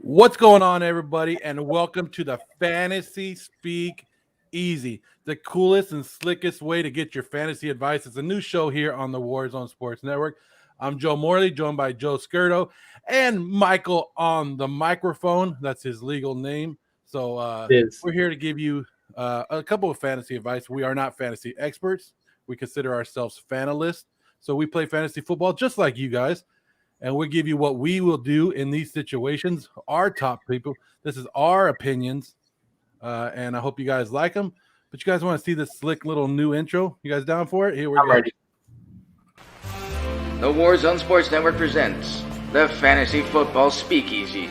What's going on, everybody, and welcome to the Fantasy Speak Easy, the coolest and slickest way to get your fantasy advice. It's a new show here on the Warzone Sports Network. I'm Joe Morley, joined by Joe Skirto and Michael on the microphone. That's his legal name. So It is. we're here to give you a couple of fantasy advice. We are not fantasy experts. We consider ourselves fanalists. So we play fantasy football just like you guys, and we'll give you what we will do in these situations, our top people. This is our opinions, and I hope you guys like them. But you guys want to see this slick little new intro? You guys down for it? Here we I'm go. ready. The Warzone Sports Network presents the Fantasy Football SpeakEasy.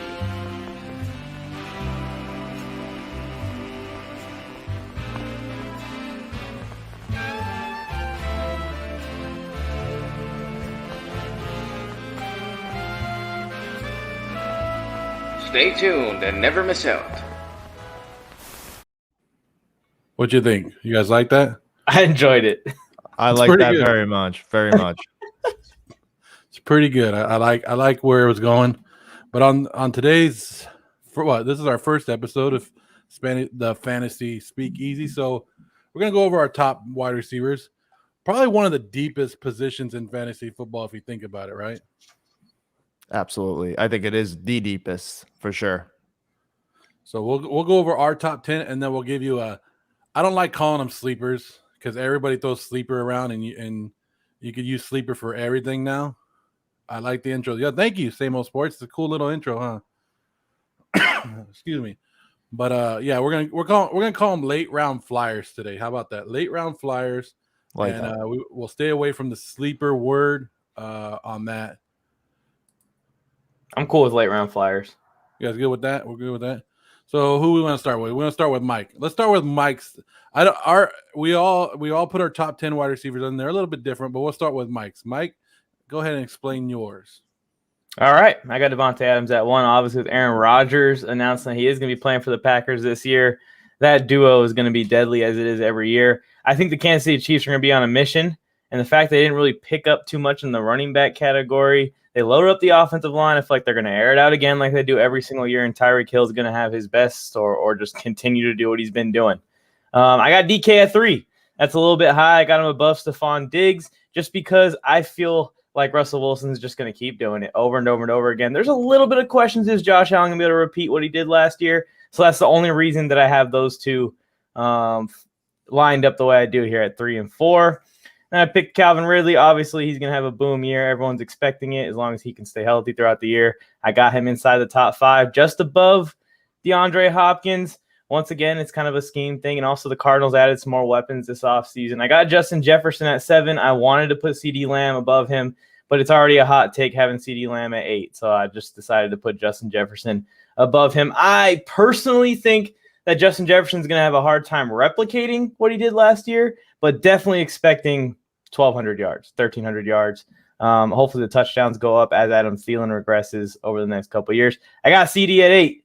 Stay tuned and never miss out. What you think? You guys like that? I enjoyed it. I It's like pretty that good. very much. It's pretty good. I like where it was going. But on today's this is our first episode of the Fantasy Speak Easy. So we're gonna go over our top wide receivers. Probably one of the deepest positions in fantasy football, if you think about it, right? Absolutely. I think it is the deepest for sure. So we'll go over our top 10, and then we'll give you a. I don't like calling them sleepers because everybody throws sleeper around, and you could use sleeper for everything now. I like the intro. Yeah, thank you, Same Old Sports. It's a cool little intro, huh? Excuse me, but yeah, we're gonna call them late round flyers today. How about that? Late round flyers, Like and that. we'll stay away from the sleeper word on that. I'm cool with late round flyers. You guys good with that? We're good with that. So who we want to start with? We want to start with Mike. Let's start with Mike's. We all put our top 10 wide receivers in there, a little bit different, but we'll start with Mike's. Mike, go ahead and explain yours. All right. I got Devontae Adams at 1, obviously with Aaron Rodgers announcing that he is going to be playing for the Packers this year. That duo is going to be deadly as it is every year. I think the Kansas City Chiefs are going to be on a mission, and the fact they didn't really pick up too much in the running back category, they loaded up the offensive line. I feel like they're going to air it out again like they do every single year, and Tyreek Hill is going to have his best or just continue to do what he's been doing. I got DK at 3. That's a little bit high. I got him above Stephon Diggs just because I feel like Russell Wilson is just going to keep doing it over and over and over again. There's a little bit of questions. Is Josh Allen going to be able to repeat what he did last year? So that's the only reason that I have those two lined up the way I do here at 3 and 4. And I picked Calvin Ridley. Obviously, he's going to have a boom year. Everyone's expecting it as long as he can stay healthy throughout the year. I got him inside the top 5, just above DeAndre Hopkins. Once again, it's kind of a scheme thing. And also the Cardinals added some more weapons this offseason. I got Justin Jefferson at 7. I wanted to put CeeDee Lamb above him, but it's already a hot take having CeeDee Lamb at 8. So I just decided to put Justin Jefferson above him. I personally think that Justin Jefferson is going to have a hard time replicating what he did last year, but definitely expecting 1,200 yards, 1,300 yards. Hopefully the touchdowns go up as Adam Thielen regresses over the next couple of years. I got CD at 8.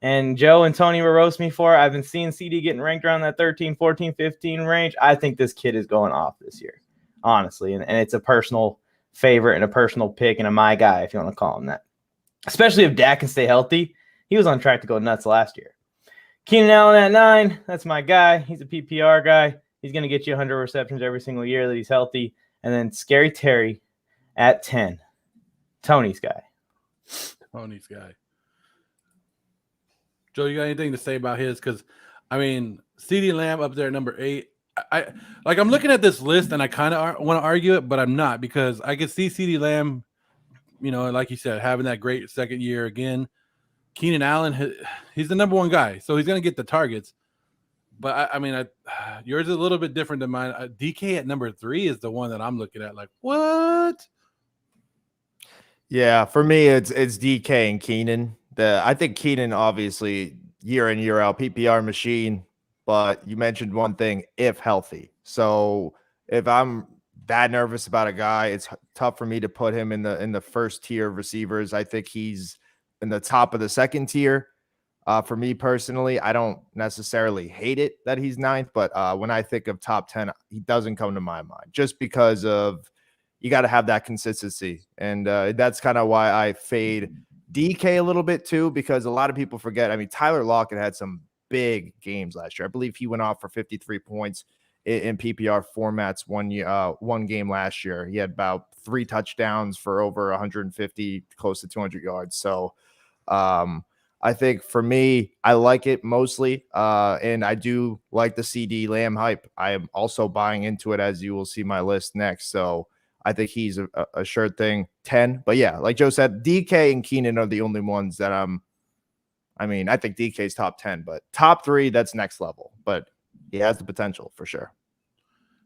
And Joe and Tony will roast me for it. I've been seeing CD getting ranked around that 13, 14, 15 range. I think this kid is going off this year, honestly. And it's a personal favorite and a personal pick and a my guy, if you want to call him that. Especially if Dak can stay healthy. He was on track to go nuts last year. Keenan Allen at 9. That's my guy. He's a PPR guy. He's going to get you 100 receptions every single year that he's healthy. And then Scary Terry at 10. Tony's guy. Tony's guy. Joe, you got anything to say about his? Because, I mean, CeeDee Lamb up there at number 8. I'm looking at this list, and I kind of want to argue it, but I'm not, because I can see CeeDee Lamb, like you said, having that great second year again. Keenan Allen, he's the number 1 guy, so he's going to get the targets. But, yours is a little bit different than mine. DK at number 3 is the one that I'm looking at like, what? Yeah, for me, it's DK and Keenan. I think Keenan, obviously, year in, year out, PPR machine. But you mentioned one thing, if healthy. So if I'm that nervous about a guy, it's tough for me to put him in the first tier of receivers. I think he's in the top of the second tier. For me personally, I don't necessarily hate it that he's 9th, but when I think of top 10, he doesn't come to my mind just because of you got to have that consistency. And that's kind of why I fade DK a little bit too, because a lot of people forget. I mean, Tyler Lockett had some big games last year. I believe he went off for 53 points in PPR formats one game last year. He had about 3 touchdowns for over 150, close to 200 yards. So I think for me, I like it mostly. And I do like the CD Lamb hype. I am also buying into it, as you will see my list next. So I think he's a sure thing 10. But yeah, like Joe said, DK and Keenan are the only ones that I think DK's top 10, but top 3, that's next level. But he has the potential for sure.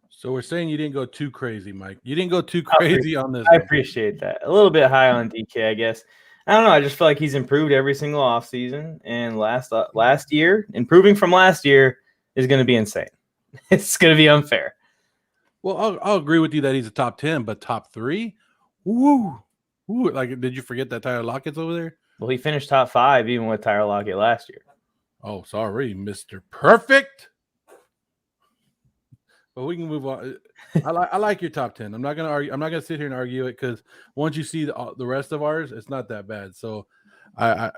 So we're saying you didn't go too crazy, Mike. You didn't go too crazy on this. I appreciate that. A little bit high on DK, I guess. I don't know. I just feel like he's improved every single offseason. And last year, improving from last year is going to be insane. It's going to be unfair. Well, I'll agree with you that he's a top 10, but top 3? Woo. Like, did you forget that Tyler Lockett's over there? Well, he finished top 5 even with Tyler Lockett last year. Oh, sorry, Mr. Perfect. But we can move on. I like your top 10. I'm not gonna argue. I'm not gonna sit here and argue it, because once you see the rest of ours, it's not that bad. So, I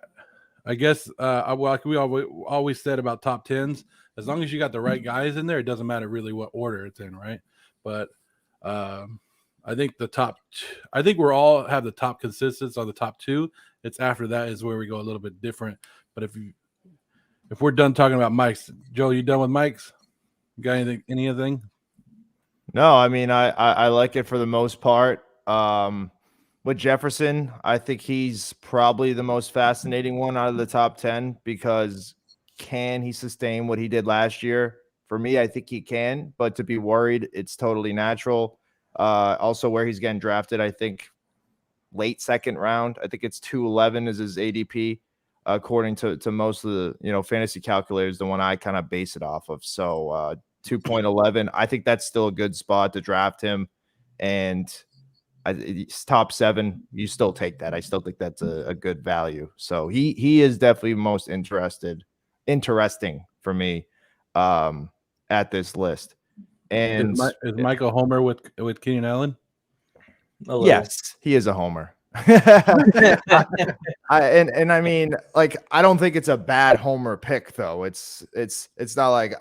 guess like we always said about top 10s, as long as you got the right guys in there, it doesn't matter really what order it's in, right? But I think I think we're all have the top consistency on the top 2. It's after that is where we go a little bit different. But if we're done talking about Mike's, Joe, you done with Mike's? You got anything? No, I mean, I like it for the most part. With Jefferson, I think he's probably the most fascinating one out of the top 10, because can he sustain what he did last year? For me, I think he can, but to be worried, it's totally natural. Also, where he's getting drafted, I think late second round. I think it's 211 is his ADP, according to most of the fantasy calculators, the one I kind of base it off of. So 2.11, I think that's still a good spot to draft him, and it's top 7. You still take that. I still think that's a good value. So he is definitely most interesting for me at this list. And is Michael Homer with Keenan Allen? Yes, he is a homer. I mean, like, I don't think it's a bad homer pick, though. It's not like,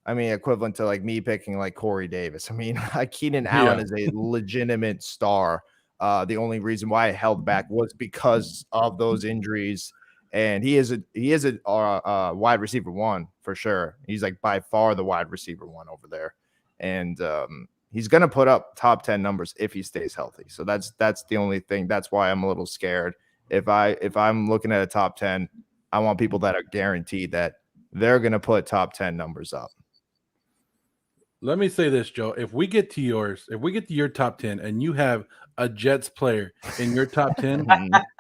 equivalent to like me picking like Corey Davis. I mean, Keenan Allen is a legitimate star. The only reason why I held back was because of those injuries, and he is a wide receiver 1 for sure. He's like by far the wide receiver 1 over there, and he's gonna put up top 10 numbers if he stays healthy. So that's the only thing. That's why I'm a little scared. If I'm looking at a top 10, I want people that are guaranteed that they're gonna put top 10 numbers up. Let me say this, Joe. If we get to your top 10 and you have a Jets player in your top 10,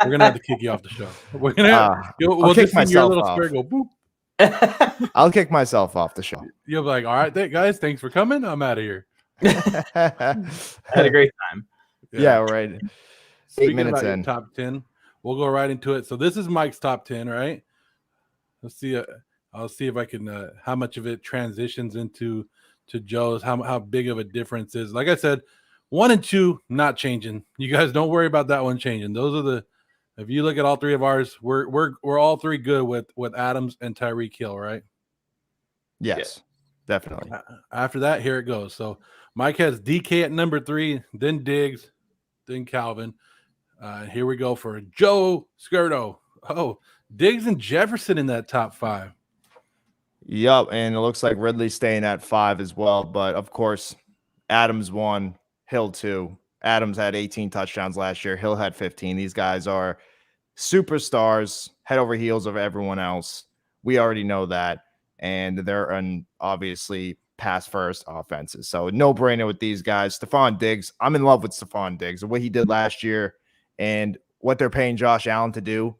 we're gonna have to kick you off the show. We're gonna we'll kick just see your little myself square go boop. I'll kick myself off the show. You'll be like, all right, guys, thanks for coming. I'm out of here. I had a great time. Yeah, right. Speaking 8 minutes about in. top 10, we'll go right into it. So this is Mike's top 10, right? Let's see. I'll see if I can how much of it transitions into Joe's, how big of a difference is. Like I said, 1 and 2 not changing. You guys don't worry about that one changing. Those are if you look at all 3 of ours, we're all 3 good with Adams and Tyreek Hill, right? Yes, definitely. After that, here it goes. So Mike has DK at number 3, then Diggs, then Calvin. Here we go for Joe Skirto. Oh, Diggs and Jefferson in that top 5. Yep, and it looks like Ridley's staying at 5 as well. But of course, Adams 1, Hill 2. Adams had 18 touchdowns last year. Hill had 15. These guys are superstars, head over heels of everyone else. We already know that. And they're obviously pass first offenses. So no brainer with these guys. Stephon Diggs, I'm in love with Stephon Diggs. What he did last year and what they're paying Josh Allen to do.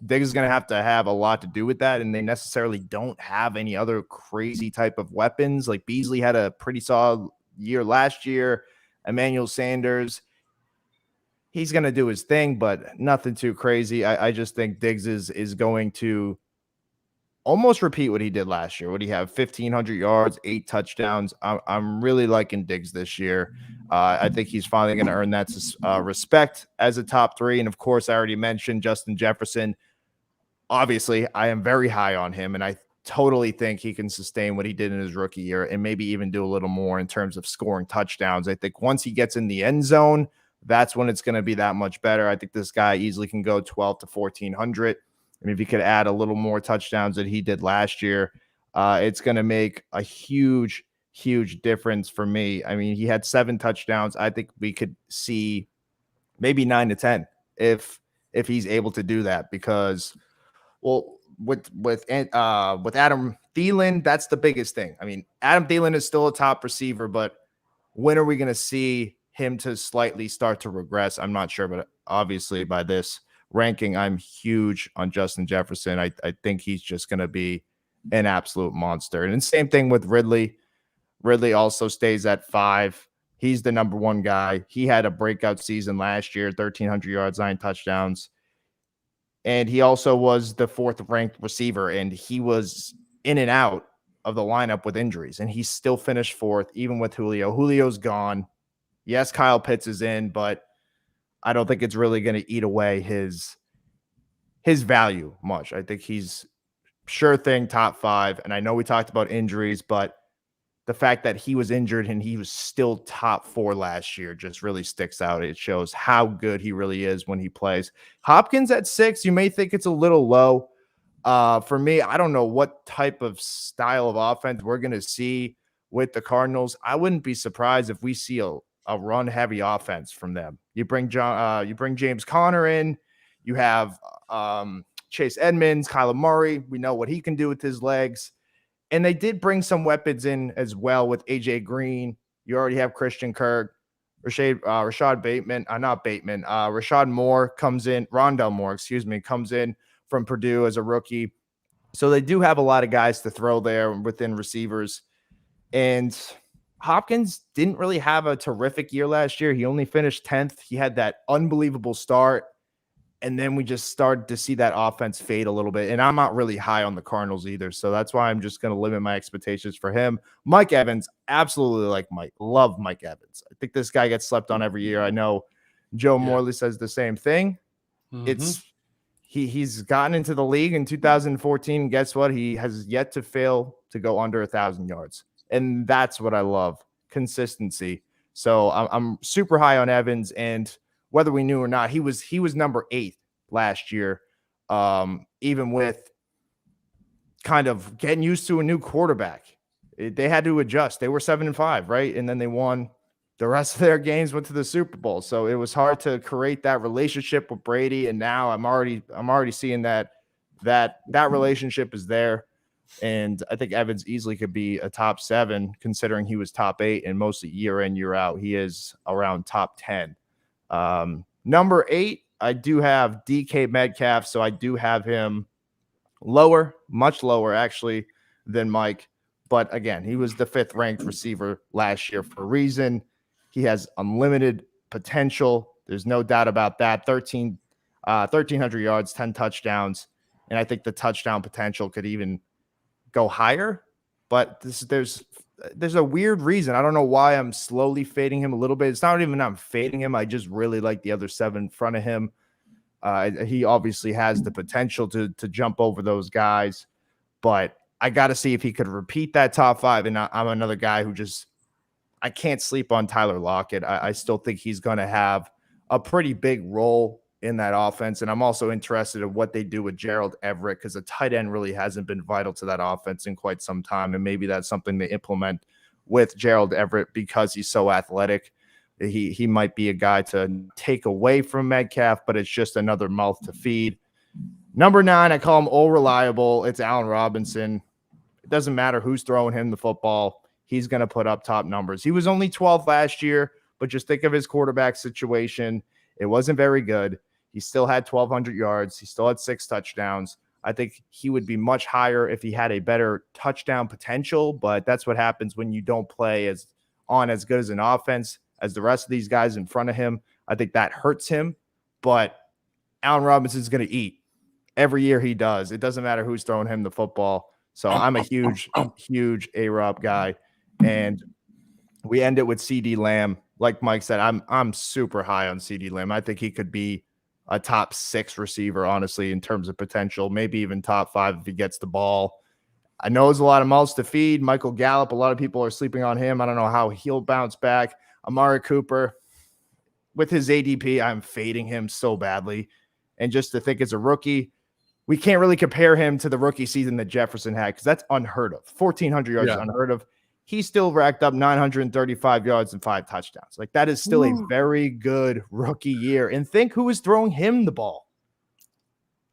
Diggs is going to have a lot to do with that, and they necessarily don't have any other crazy type of weapons. Like Beasley had a pretty solid year last year. Emmanuel Sanders, he's going to do his thing, but nothing too crazy. I just think Diggs is going to almost repeat what he did last year. What do he have? 1,500 yards, 8 touchdowns. I'm really liking Diggs this year. I think he's finally going to earn that respect as a top 3. And of course, I already mentioned Justin Jefferson. Obviously, I am very high on him, and I totally think he can sustain what he did in his rookie year and maybe even do a little more in terms of scoring touchdowns. I think once he gets in the end zone, that's when it's going to be that much better. I think this guy easily can go 12 to 1,400. And if he could add a little more touchdowns that he did last year, it's going to make a huge difference for me. I mean, he had 7 touchdowns. I think we could see maybe 9 to 10 if he's able to do that, because, well, with Adam Thielen, that's the biggest thing. I mean, Adam Thielen is still a top receiver, but when are we going to see him to slightly start to regress? I'm not sure, but obviously by this ranking, I'm huge on Justin Jefferson. I think he's just going to be an absolute monster. And same thing with Ridley. Ridley also stays at 5. He's the number 1 guy. He had a breakout season last year, 1,300 yards, 9 touchdowns. And he also was the 4th ranked receiver, and he was in and out of the lineup with injuries, and he still finished 4th, even with Julio. Julio's gone. Yes, Kyle Pitts is in, but I don't think it's really going to eat away his value much. I think he's sure thing top 5. And I know we talked about injuries, but the fact that he was injured and he was still top 4 last year just really sticks out. It shows how good he really is when he plays. Hopkins at 6, you may think it's a little low. For me, I don't know what type of style of offense we're going to see with the Cardinals. I wouldn't be surprised if we see a run-heavy offense from them. You bring James Conner in. You have Chase Edmonds, Kyler Murray. We know what he can do with his legs. And they did bring some weapons in as well with A.J. Green. You already have Christian Kirk, Rashad Moore comes in. Rondell Moore, comes in from Purdue as a rookie. So they do have a lot of guys to throw there within receivers. And Hopkins didn't really have a terrific year last year. He only finished 10th. He had that unbelievable start. And then we just started to see that offense fade a little bit. And I'm not really high on the Cardinals either. So that's why I'm just going to limit my expectations for him. Mike Evans, absolutely love Mike Evans. I think this guy gets slept on every year. I know Joe Morley says the same thing. Mm-hmm. He's gotten into the league in 2014. Guess what? He has yet to fail to go under 1,000 yards. And that's what I love, consistency. So I'm super high on Evans, and whether we knew or not, he was number 8 last year, even with kind of getting used to a new quarterback. They had to adjust. They were 7-5, right? And then they won the rest of their games, went to the Super Bowl. So it was hard to create that relationship with Brady. And now I'm already seeing that relationship is there. And I think Evans easily could be a top 7, considering he was top 8 and mostly year in, year out. He is around top 10. Number 8, I do have DK Metcalf. So I do have him lower, much lower actually than Mike. But again, he was the 5th ranked receiver last year for a reason. He has unlimited potential. There's no doubt about that. 1,300 yards, 10 touchdowns. And I think the touchdown potential could even go higher. But there's a weird reason. I don't know why I'm slowly fading him a little bit. It's not even I'm fading him. I just really like the other 7 in front of him. He obviously has the potential to jump over those guys. But I got to see if he could repeat that top 5. And I'm another guy who I can't sleep on Tyler Lockett. I still think he's going to have a pretty big role in that offense. And I'm also interested in what they do with Gerald Everett, because a tight end really hasn't been vital to that offense in quite some time. And maybe that's something they implement with Gerald Everett because he's so athletic. He might be a guy to take away from Metcalf, but it's just another mouth to feed. Number 9, I call him all reliable. It's Allen Robinson. It doesn't matter who's throwing him the football. He's going to put up top numbers. He was only 12th last year, but just think of his quarterback situation. It wasn't very good. He still had 1,200 yards. He still had 6 touchdowns. I think he would be much higher if he had a better touchdown potential, but that's what happens when you don't play as good as an offense as the rest of these guys in front of him. I think that hurts him, but Allen Robinson's going to eat. Every year he does. It doesn't matter who's throwing him the football. So I'm a huge A-Rob guy. And we end it with CD Lamb. like Mike said, I'm super high on CeeDee Lamb. I think he could be a top 6 receiver, honestly, in terms of potential, maybe even top 5 if he gets the ball. I know there's a lot of mouths to feed. Michael Gallup, a lot of people are sleeping on him. I don't know how he'll bounce back. Amari Cooper, with his ADP, I'm fading him so badly. And just to think as a rookie, we can't really compare him to the rookie season that Jefferson had because that's unheard of. 1,400 yards is unheard of. He still racked up 935 yards and 5 touchdowns. Like, that is still a very good rookie year. And think who is throwing him the ball.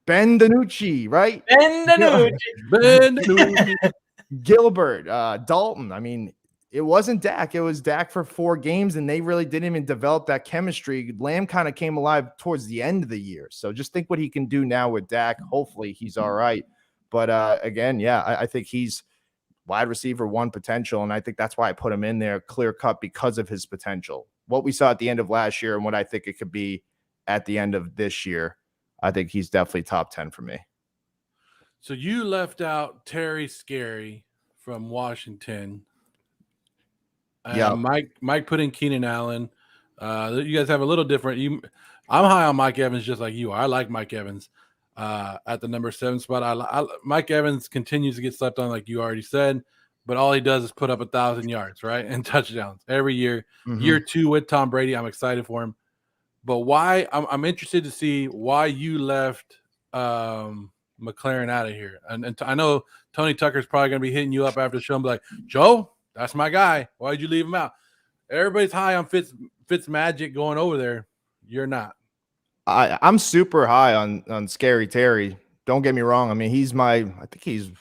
Ben DiNucci, right? Ben DiNucci. Gilbert, Dalton. I mean, it wasn't Dak. It was Dak for 4 games, and they really didn't even develop that chemistry. Lamb kind of came alive towards the end of the year. So just think what he can do now with Dak. Hopefully he's all right. But again, yeah, I think he's wide receiver 1 potential, and I think that's why I put him in there clear cut because of his potential. What we saw at the end of last year and what I think it could be at the end of this year, I think he's definitely top 10 for me. So you left out Terry Scary from Washington. Yeah, Mike put in Keenan Allen. You guys have a little different. I'm high on Mike Evans, just like you are. I like Mike Evans at the number 7 spot. Mike Evans continues to get slept on, like you already said, but all he does is put up 1,000 yards, right, and touchdowns every year. Mm-hmm. Year 2 with Tom Brady, I'm excited for him. But why? I'm interested to see why you left McLaren out of here. And I know Tony Tucker's probably going to be hitting you up after the show and be like, Joe, that's my guy. Why'd you leave him out? Everybody's high on Fitz Magic going over there. You're not. I'm super high on Scary Terry. Don't get me wrong. I mean, I think he's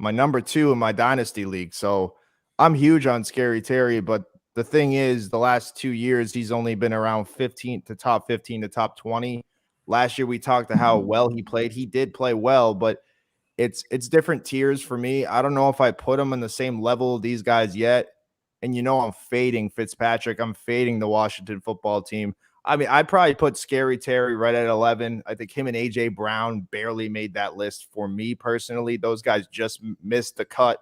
my number 2 in my dynasty league. So I'm huge on Scary Terry. But the thing is, the last 2 years, he's only been around 15 to top 15 to top 20. Last year, we talked to how well he played. He did play well, but it's different tiers for me. I don't know if I put him on the same level of these guys yet. And I'm fading Fitzpatrick. I'm fading the Washington football team. I mean, I'd probably put Scary Terry right at 11. I think him and A.J. Brown barely made that list for me personally. Those guys just missed the cut.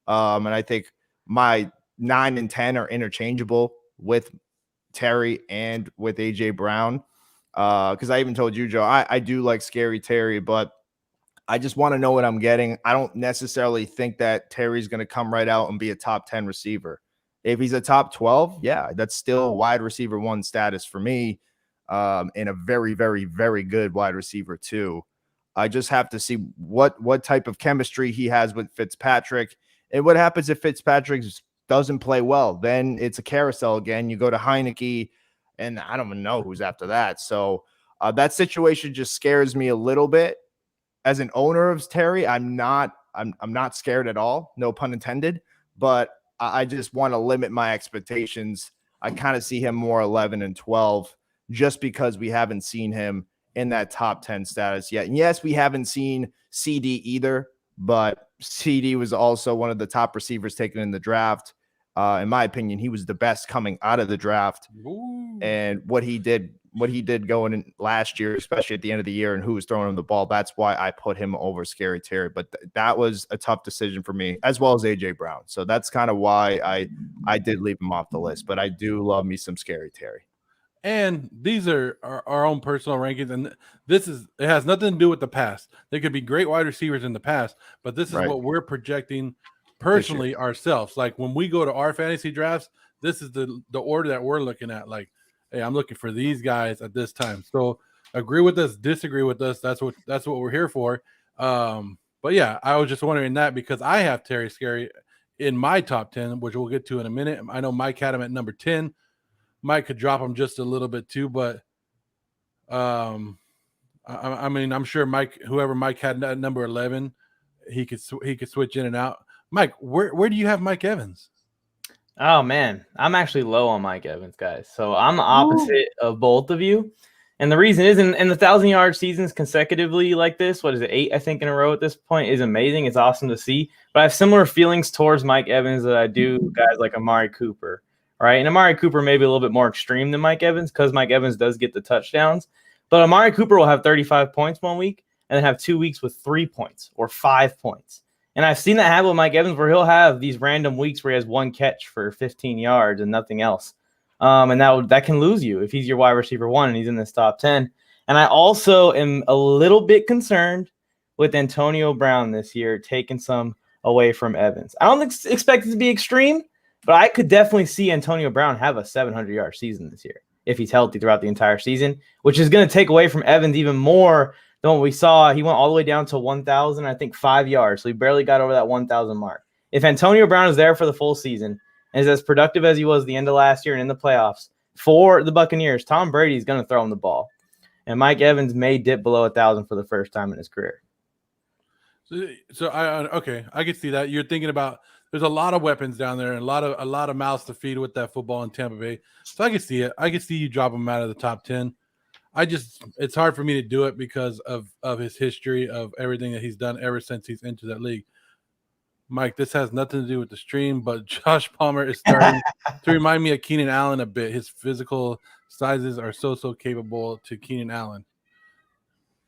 And I think my 9 and 10 are interchangeable with Terry and with A.J. Brown. Because I even told you, Joe, I do like Scary Terry, but I just want to know what I'm getting. I don't necessarily think that Terry's going to come right out and be a top 10 receiver. If he's a top 12, yeah, that's still wide receiver 1 status for me, and a very, very, very good wide receiver 2. I just have to see what type of chemistry he has with Fitzpatrick, and what happens if Fitzpatrick doesn't play well. Then it's a carousel again. You go to Heineke, and I don't even know who's after that. So that situation just scares me a little bit. As an owner of Terry, I'm not scared at all, no pun intended, but I just want to limit my expectations. I kind of see him more 11 and 12 just because we haven't seen him in that top 10 status yet. And yes, we haven't seen CD either, but CD was also one of the top receivers taken in the draft. In my opinion, he was the best coming out of the draft. Ooh. And what he did going in last year, especially at the end of the year, and who was throwing him the ball, that's why I put him over Scary Terry. But that was a tough decision for me, as well as A.J. Brown. So that's kind of why I did leave him off the list. But I do love me some Scary Terry. And these are our own personal rankings, and it has nothing to do with the past. There could be great wide receivers in the past, but this is what we're projecting personally ourselves. Like when we go to our fantasy drafts, this is the order that we're looking at. Like, hey, I'm looking for these guys at this time. So agree with us, disagree with us. That's what we're here for. But yeah, I was just wondering that because I have Terry Scary in my top 10, which we'll get to in a minute. I know Mike had him at number 10. Mike could drop him just a little bit too, but I mean, I'm sure whoever Mike had at number 11, he could switch in and out. Mike, where do you have Mike Evans? Oh man, I'm actually low on Mike Evans, guys. So I'm the opposite of both of you. And the reason is in the 1,000-yard seasons consecutively like this, what is it, 8, I think, in a row at this point, is amazing. It's awesome to see. But I have similar feelings towards Mike Evans that I do guys like Amari Cooper, right? And Amari Cooper may be a little bit more extreme than Mike Evans because Mike Evans does get the touchdowns. But Amari Cooper will have 35 points 1 week and then have 2 weeks with 3 points or 5 points. And I've seen that happen with Mike Evans where he'll have these random weeks where he has 1 catch for 15 yards and nothing else. And that can lose you if he's your wide receiver 1 and he's in this top 10. And I also am a little bit concerned with Antonio Brown this year taking some away from Evans. I don't expect it to be extreme, but I could definitely see Antonio Brown have a 700-yard season this year if he's healthy throughout the entire season, which is going to take away from Evans even more than what we saw. He went all the way down to 1,000, I think 5 yards, so he barely got over that 1,000 mark. If Antonio Brown is there for the full season and is as productive as he was at the end of last year and in the playoffs for the Buccaneers, Tom Brady is going to throw him the ball. And Mike Evans may dip below 1,000 for the first time in his career. So I could see that. You're thinking about there's a lot of weapons down there and a lot of mouths to feed with that football in Tampa Bay. So I can see it. I can see you drop him out of the top 10. It's hard for me to do it because of his history of everything that he's done ever since he's entered that league. Mike, this has nothing to do with the stream, but Josh Palmer is starting to remind me of Keenan Allen a bit. His physical sizes are so capable to Keenan Allen.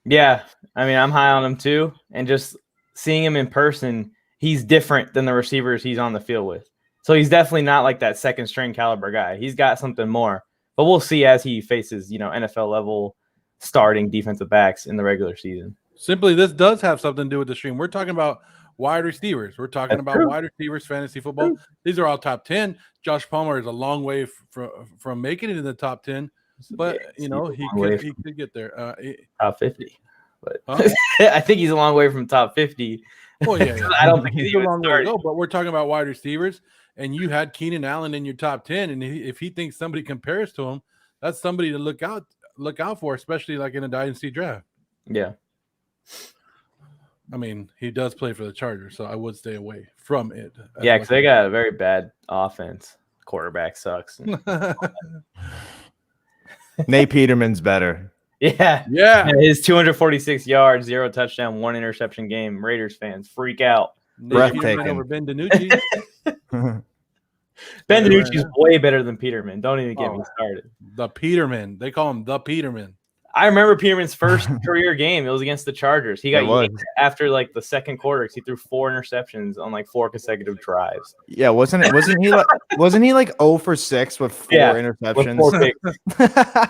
Yeah, I mean, I'm high on him too, and just seeing him in person, he's different than the receivers he's on the field with. So he's definitely not like that second string caliber guy. He's got something more, but we'll see as he faces, NFL level starting defensive backs in the regular season. Simply, this does have something to do with the stream. We're talking about wide receivers. We're talking about true. wide receivers, fantasy football. These are all top 10. Josh Palmer is a long way from making it in the top 10, but he could get there. Top 50. But I think he's a long way from top 50. Well, yeah. I don't think he's a long way to go, but we're talking about wide receivers, and you had Keenan Allen in your top 10, and if he thinks somebody compares to him, that's somebody to look out for, especially like in a dynasty draft. Yeah. I mean, he does play for the Chargers, so I would stay away from it. Yeah, because they got a very bad offense. Quarterback sucks. Nate Peterman's better. Yeah. And his 246 yards, 0 touchdown, 1 interception game. Raiders fans freak out. Breathtaking. Over Ben DiNucci. Ben DiNucci is way better than Peterman. Don't even get me started. The Peterman. They call him the Peterman. I remember Peterman's first career game. It was against the Chargers. He got yanked after like the second quarter because he threw 4 interceptions on like 4 consecutive drives. Yeah, wasn't he like 0 for 6 with 4 interceptions? With 4 picks.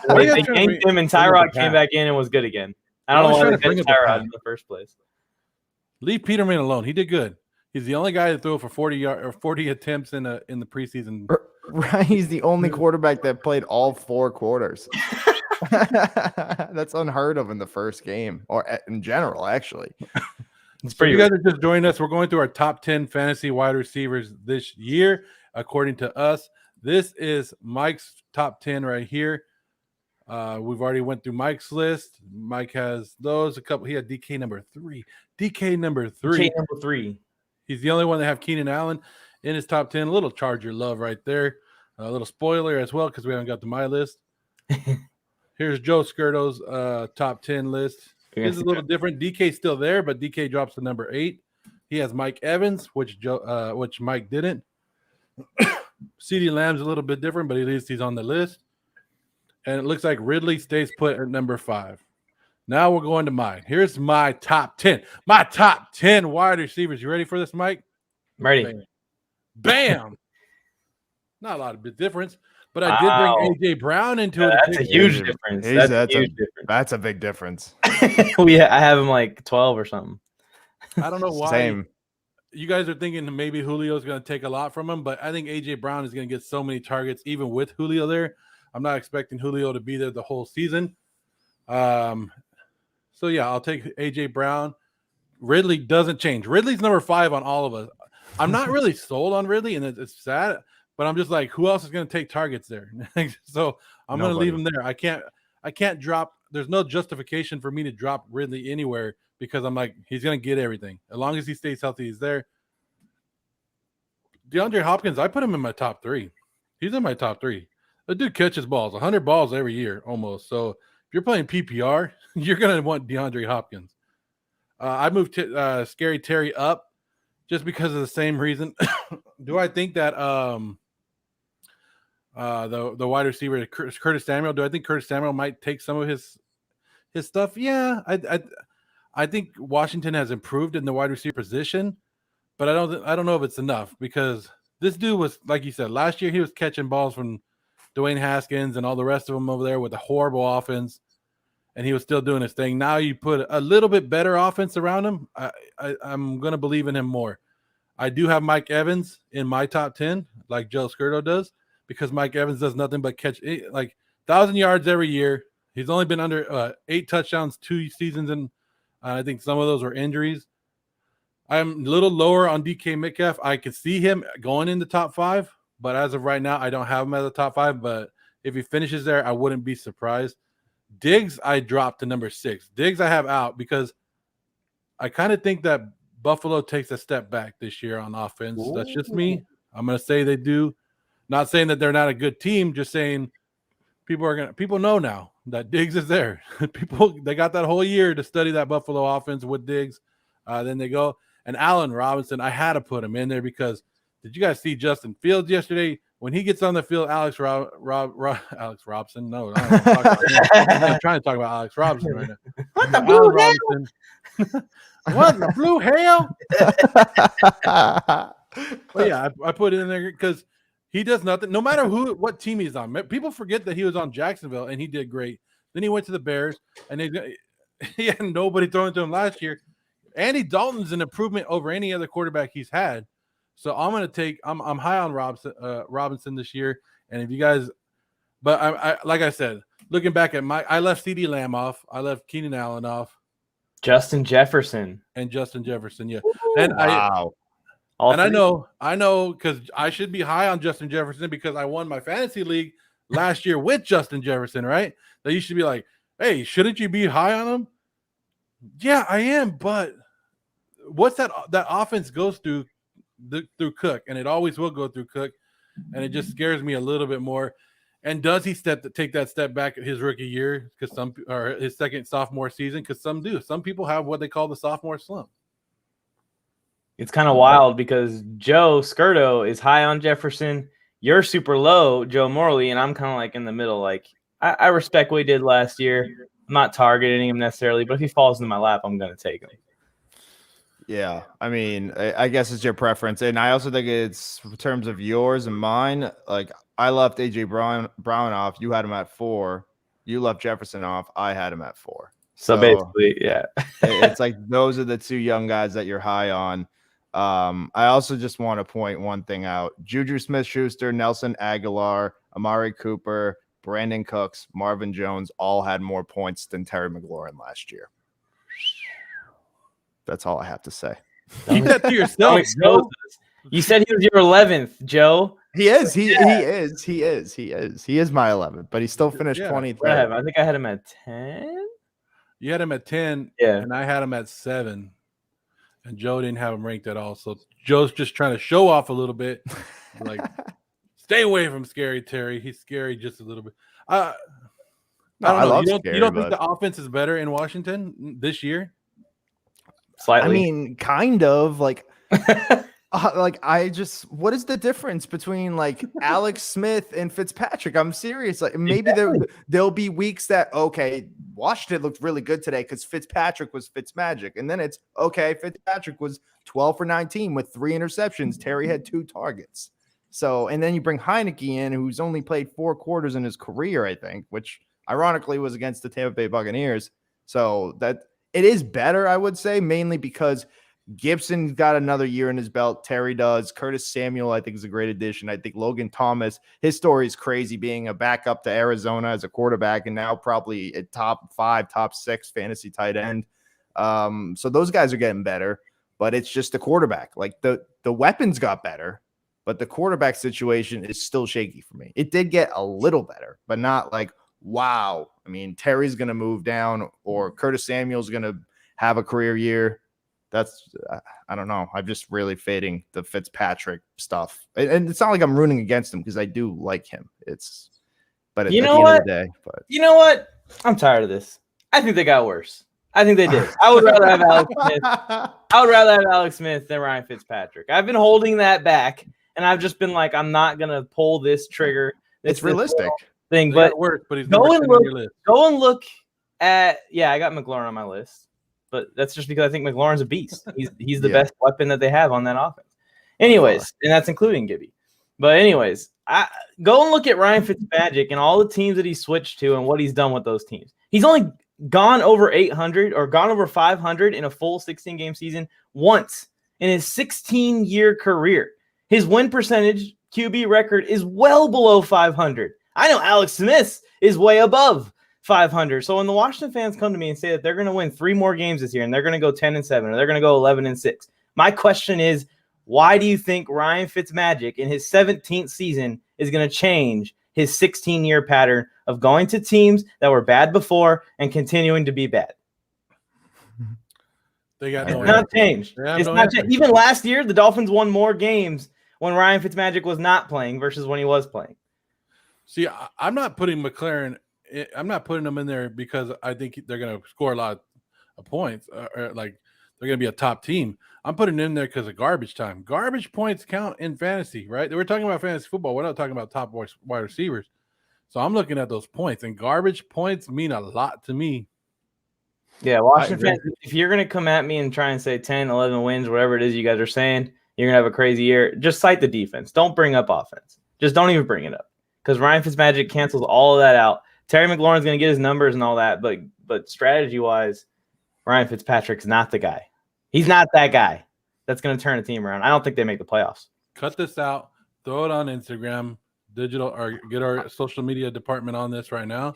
They yanked him and Tyrod came back in and was good again. I don't know why they picked Tyrod in the first place. Leave Peterman alone. He did good. He's the only guy that threw for 40 attempts in the preseason. Right, he's the only quarterback that played all 4 quarters. That's unheard of in the first game or in general, actually. It's pretty. You guys are just joining us. We're going through our top 10 fantasy wide receivers this year, according to us. This is Mike's top 10 right here. We've already went through Mike's list. Mike has those. He had DK number 3. DK number 3. He's the only one that have Keenan Allen in his top 10. A little Charger love right there. A little spoiler as well because we haven't got to my list. Here's Joe Skirto's top 10 list. It's a little different. DK's still there, but DK drops to number 8. He has Mike Evans, which Mike didn't. CeeDee Lamb's a little bit different, but at least he's on the list. And it looks like Ridley stays put at number 5. Now we're going to mine. Here's my top 10. My top 10 wide receivers. You ready for this, Mike? I'm ready. Bam. Not a lot of bit difference. But I did bring AJ Brown into it. That's a huge difference. That's a big difference. I have him like 12 or something. I don't know why. Same. You guys are thinking maybe Julio's going to take a lot from him, but I think AJ Brown is going to get so many targets even with Julio there. I'm not expecting Julio to be there the whole season. So yeah, I'll take AJ Brown. Ridley doesn't change. Ridley's number 5 on all of us. I'm not really sold on Ridley, and it's sad. But I'm just like, who else is going to take targets there? So I'm going to leave him there. I can't drop. There's no justification for me to drop Ridley anywhere because I'm like, he's going to get everything. As long as he stays healthy, he's there. DeAndre Hopkins, I put him in my top 3. He's in my top 3. The dude catches balls, 100 balls every year almost. So if you're playing PPR, you're going to want DeAndre Hopkins. I moved Scary Terry up just because of the same reason. Do I think that the wide receiver Curtis Samuel? Do I think Curtis Samuel might take some of his stuff? Yeah, I think Washington has improved in the wide receiver position, but I don't know if it's enough because this dude was, like you said, last year he was catching balls from Dwayne Haskins and all the rest of them over there with a horrible offense, and he was still doing his thing. Now you put a little bit better offense around him. I'm going to believe in him more. I do have Mike Evans in my top 10, like Joe Skirdo does, because Mike Evans does nothing but catch like 1,000 yards every year. He's only been under 8 touchdowns 2 seasons, and I think some of those were injuries. I'm a little lower on DK Metcalf. I could see him going in the top 5, but as of right now, I don't have him as the top 5. But if he finishes there, I wouldn't be surprised. Diggs, I dropped to number 6. Diggs, I have out because I kind of think that Buffalo takes a step back this year on offense. Ooh. That's just me. I'm going to say they do. Not saying that they're not a good team, just saying people know now that Diggs is there. They got that whole year to study that Buffalo offense with Diggs. Then they go. And Allen Robinson, I had to put him in there because did you guys see Justin Fields yesterday? When he gets on the field, Alex Robinson. No, I'm trying to talk about Alex Robinson right now. What the blue hell? What in the blue hell? But yeah, I put it in there because he does nothing. No matter what team he's on. People forget that he was on Jacksonville and he did great. Then he went to the Bears and he had nobody throwing to him last year. Andy Dalton's an improvement over any other quarterback he's had. So I'm going to take I'm high on Robinson this year. And if you guys – but I like I said, looking back at I left CeeDee Lamb off. I left Keenan Allen off. Justin Jefferson. And Justin Jefferson, yeah. Ooh, and wow. I know because I should be high on Justin Jefferson because I won my fantasy league last year with Justin Jefferson, right? That you should be like, hey, shouldn't you be high on him? Yeah, I am, but what's that offense goes through Cook, and it always will go through Cook, and it just scares me a little bit more. And does he take that step back his rookie year or his second sophomore season? Because some do. Some people have what they call the sophomore slump. It's kind of wild because Joe Skirdo is high on Jefferson. You're super low, Joe Morley, and I'm kind of like in the middle. Like I respect what he did last year. I'm not targeting him necessarily, but if he falls into my lap, I'm going to take him. Yeah, I mean, I guess it's your preference. And I also think it's in terms of yours and mine. Like, I left A.J. Brown off. You had him at 4. You left Jefferson off. I had him at 4. So basically, yeah. It's like those are the 2 young guys that you're high on. I also just want to point one thing out. Juju Smith-Schuster, Nelson Aguilar, Amari Cooper, Brandon Cooks, Marvin Jones all had more points than Terry McLaurin last year. That's all I have to say. Keep that to yourself. You said he was your 11th, Joe. He is. He is my 11th, but he still finished 23rd. I think I had him at 10. You had him at 10, yeah, and I had him at 7. And Joe didn't have him ranked at all. So Joe's just trying to show off a little bit. Like, stay away from Scary Terry. He's scary just a little bit. I don't know. You don't think the offense is better in Washington this year? Slightly. I mean, kind of like what is the difference between like Alex Smith and Fitzpatrick? I'm serious. Like maybe there'll be weeks that, okay, Washington looked really good today because Fitzpatrick was Fitzmagic. And then it's okay, Fitzpatrick was 12 for 19 with 3 interceptions. Terry had 2 targets. So, and then you bring Heineke in, who's only played 4 quarters in his career, I think, which ironically was against the Tampa Bay Buccaneers. So that it is better, I would say, mainly because Gibson's got another year in his belt. Terry does. Curtis Samuel, I think, is a great addition. I think Logan Thomas, his story is crazy, being a backup to Arizona as a quarterback and now probably a top 5, top 6 fantasy tight end. So those guys are getting better, but it's just the quarterback. Like the weapons got better, but the quarterback situation is still shaky for me. It did get a little better, but not like, wow. I mean, Terry's going to move down or Curtis Samuel's going to have a career year. That's, I don't know. I'm just really fading the Fitzpatrick stuff. And it's not like I'm rooting against him because I do like him. But at the end of the day. But you know what? I'm tired of this. I think they got worse. I think they did. I would rather have Alex Smith. I would rather have Alex Smith than Ryan Fitzpatrick. I've been holding that back, and I've just been like, I'm not going to pull this trigger. It's realistic. Thing, but he's go and look at, I got McLaurin on my list. But that's just because I think McLaurin's a beast. He's the best weapon that they have on that offense. Anyways, and that's including Gibby. But anyways, go and look at Ryan Fitzmagic and all the teams that he switched to and what he's done with those teams. He's only gone over 800 or gone over 500 in a full 16-game season once in his 16-year career. His win percentage QB record is well below 500. I know Alex Smith is way above 500. So when the Washington fans come to me and say that they're going to win 3 more games this year and they're going to go 10-7 or they're going to go 11-6, my question is, why do you think Ryan Fitzmagic in his 17th season is going to change his 16-year pattern of going to teams that were bad before and continuing to be bad? They got It's not changed. It's not changed. Even last year, the Dolphins won more games when Ryan Fitzmagic was not playing versus when he was playing. See, I'm not putting McLaren. I'm not putting them in there because I think they're going to score a lot of points, or like they're going to be a top team. I'm putting them in there because of garbage time. Garbage points count in fantasy, right? We're talking about fantasy football. We're not talking about top wide receivers. So I'm looking at those points, and garbage points mean a lot to me. Yeah, Washington fans, if you're going to come at me and try and say 10, 11 wins, whatever it is you guys are saying, you're going to have a crazy year, just cite the defense. Don't bring up offense. Just don't even bring it up because Ryan Fitzmagic cancels all of that out. Terry McLaurin's going to get his numbers and all that, but strategy-wise, Ryan Fitzpatrick's not the guy. He's not that guy that's going to turn a team around. I don't think they make the playoffs. Cut this out. Throw it on Instagram, digital, or get our social media department on this right now.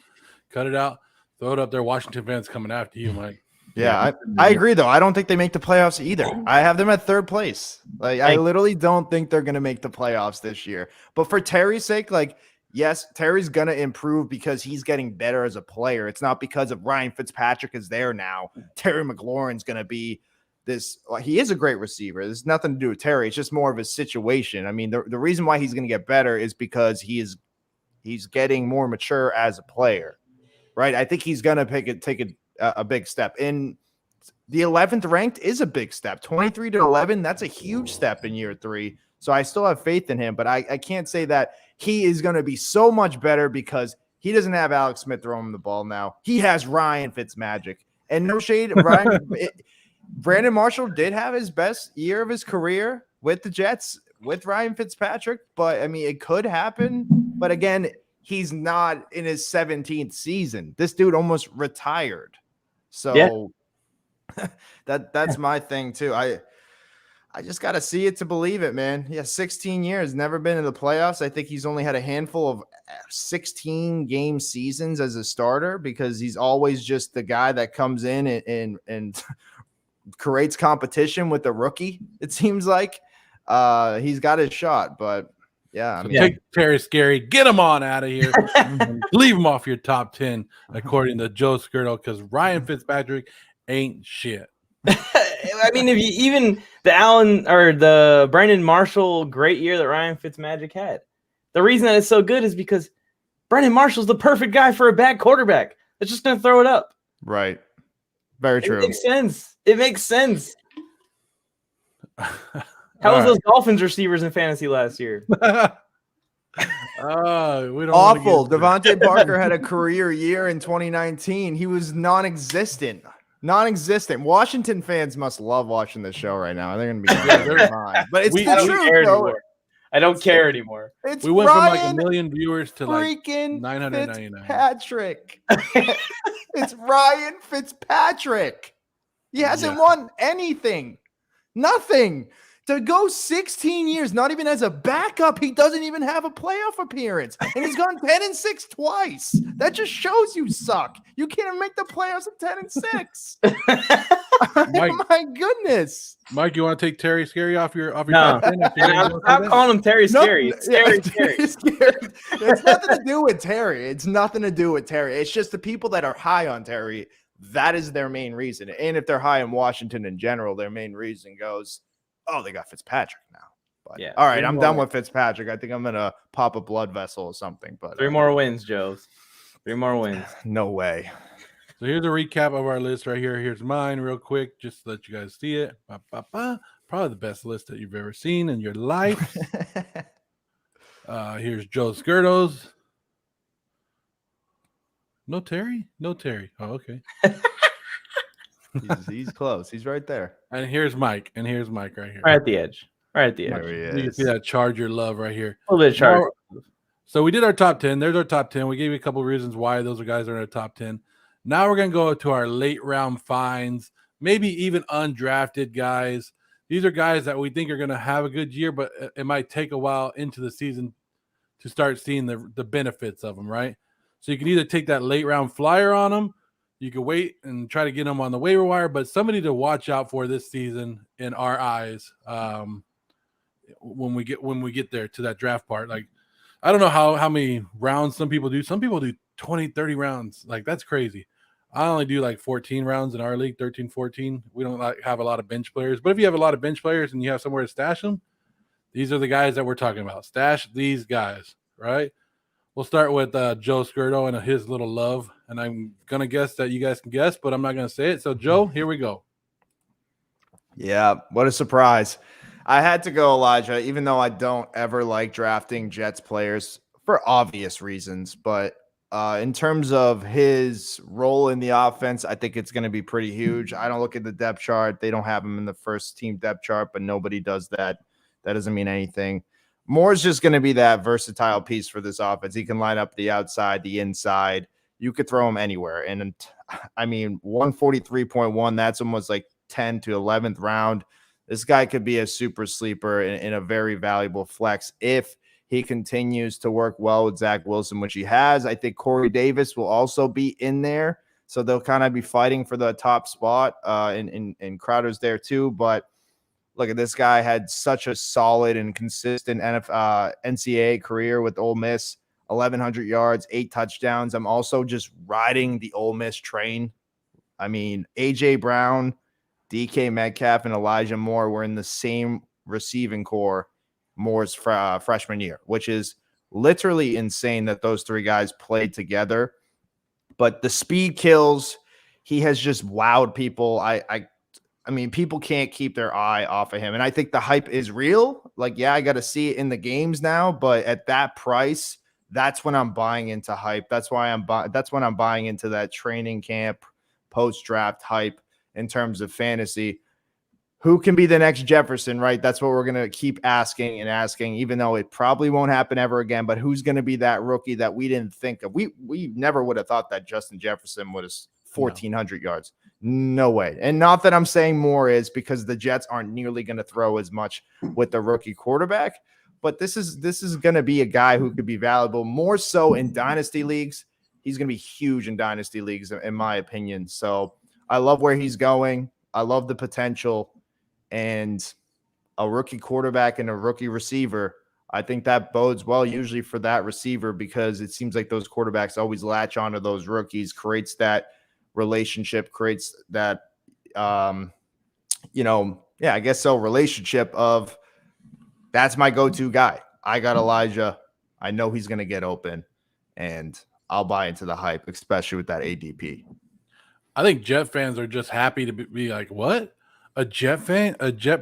Cut it out. Throw it up there. Washington fans coming after you, Mike. Yeah, I agree, though. I don't think they make the playoffs either. I have them at 3rd place. Like, I literally don't think they're going to make the playoffs this year. But for Terry's sake, like, yes, Terry's going to improve because he's getting better as a player. It's not because of Ryan Fitzpatrick is there now. Terry McLaurin's going to be this. Well, he is a great receiver. There's nothing to do with Terry. It's just more of his situation. I mean, the reason why he's going to get better is because he's getting more mature as a player, right? I think he's going to take a big step. In the 11th ranked is a big step. 23 to 11, that's a huge step in year 3. So I still have faith in him, but I can't say that he is going to be so much better because he doesn't have Alex Smith throwing him the ball now. He has Ryan Fitzmagic. And no shade, Brandon Marshall did have his best year of his career with the Jets with Ryan Fitzpatrick, but I mean, it could happen. But again, he's not in his 17th season. This dude almost retired. So that's my thing too. I just got to see it to believe it, man. Yeah, 16 years, never been in the playoffs. I think he's only had a handful of 16-game seasons as a starter because he's always just the guy that comes in and creates competition with the rookie, it seems like. He's got his shot, but yeah. I mean, take Terry Scary, get him on out of here. Leave him off your top 10, according to Joe Skirtle, because Ryan Fitzpatrick ain't shit. I mean, if you even the Allen or the Brandon Marshall great year that Ryan Fitzmagic had, the reason that it's so good is because Brandon Marshall's the perfect guy for a bad quarterback that's just going to throw it up. Right. Very true. It makes sense. It makes sense. How was those Dolphins receivers in fantasy last year? We don't awful. Devontae Parker had a career year in 2019. He was non-existent. Washington fans must love watching this show right now. They're going to be their mind. But it's the truth, I don't care anymore. We went from like 1 million viewers to like freaking 999. Fitzpatrick. It's Ryan Fitzpatrick. He hasn't won anything. Nothing. To go 16 years, not even as a backup, he doesn't even have a playoff appearance. And he's gone 10-6 twice. That just shows you suck. You can't even make the playoffs at 10-6. My goodness. Mike, you want to take Terry Scary off your No. top 10? I'm calling him Terry Scary. It's Scary. It's nothing to do with Terry. It's nothing to do with Terry. It's just the people that are high on Terry. That is their main reason. And if they're high in Washington in general, their main reason goes, oh, they got Fitzpatrick now. But yeah, all right, I'm done with Fitzpatrick. I think I'm gonna pop a blood vessel or something. But 3 more wins, Joe. 3 more wins. No way. So here's a recap of our list right here. Here's mine real quick, just to let you guys see it. Probably the best list that you've ever seen in your life. Here's Joe Skirtle's. No Terry? Oh, okay. He's close. He's right there. And here's Mike. Right here. Right at the edge. right at the edge. There he You can is. see that Charger love right here. A little bit of charge. So we did our top 10. There's our top 10. We gave you a couple of reasons why those guys are in our top 10. Now we're going to go to our late round finds, maybe even undrafted guys. These are guys that we think are going to have a good year, but it might take a while into the season to start seeing the benefits of them, right? So you can either take that late round flyer on them, you can wait and try to get them on the waiver wire, but somebody to watch out for this season in our eyes when we get there to that draft part. Like, I don't know how many rounds some people do. Some people do 20, 30 rounds. Like, that's crazy. I only do like 14 rounds in our league, 13, 14. We don't have a lot of bench players. But if you have a lot of bench players and you have somewhere to stash them, these are the guys that we're talking about. Stash these guys, right? We'll start with Joe Skirdo and his little love. And I'm going to guess that you guys can guess, but I'm not going to say it. So, Joe, here we go. Yeah, what a surprise. I had to go Elijah, even though I don't ever like drafting Jets players for obvious reasons. But in terms of his role in the offense, I think it's going to be pretty huge. I don't look at the depth chart. They don't have him in the first team depth chart, but nobody does that. That doesn't mean anything. Moore's just going to be that versatile piece for this offense. He can line up the outside, the inside. You could throw him anywhere. And I mean, 143.1, that's almost like 10 to 11th round. This guy could be a super sleeper in a very valuable flex if he continues to work well with Zach Wilson, which he has. I think Corey Davis will also be in there. So they'll kind of be fighting for the top spot, and Crowder's there too. But look at this guy, had such a solid and consistent NCAA career with Ole Miss, 1,100 yards, 8 touchdowns. I'm also just riding the Ole Miss train. I mean, A.J. Brown, DK Metcalf, and Elijah Moore were in the same receiving core Moore's freshman year, which is literally insane that those three guys played together. But the speed kills, he has just wowed people. I mean, people can't keep their eye off of him. And I think the hype is real. Like, yeah, I got to see it in the games now, but at that price, that's when I'm buying into hype. That's when I'm buying into that training camp post-draft hype in terms of fantasy. Who can be the next Jefferson, right? That's what we're going to keep asking and asking, even though it probably won't happen ever again. But who's going to be that rookie that we didn't think of? We never would have thought that Justin Jefferson was 1,400 yards. No way. And not that I'm saying more is because the Jets aren't nearly going to throw as much with the rookie quarterback. But this is going to be a guy who could be valuable more so in dynasty leagues. He's going to be huge in dynasty leagues, in my opinion. So I love where he's going. I love the potential. And a rookie quarterback and a rookie receiver, I think that bodes well usually for that receiver because it seems like those quarterbacks always latch onto those rookies, creates that relationship, creates that, I guess so, relationship of that's my go-to guy. I got Elijah. I know he's going to get open, and I'll buy into the hype, especially with that ADP. I think Jet fans are just happy to be like, what? A Jet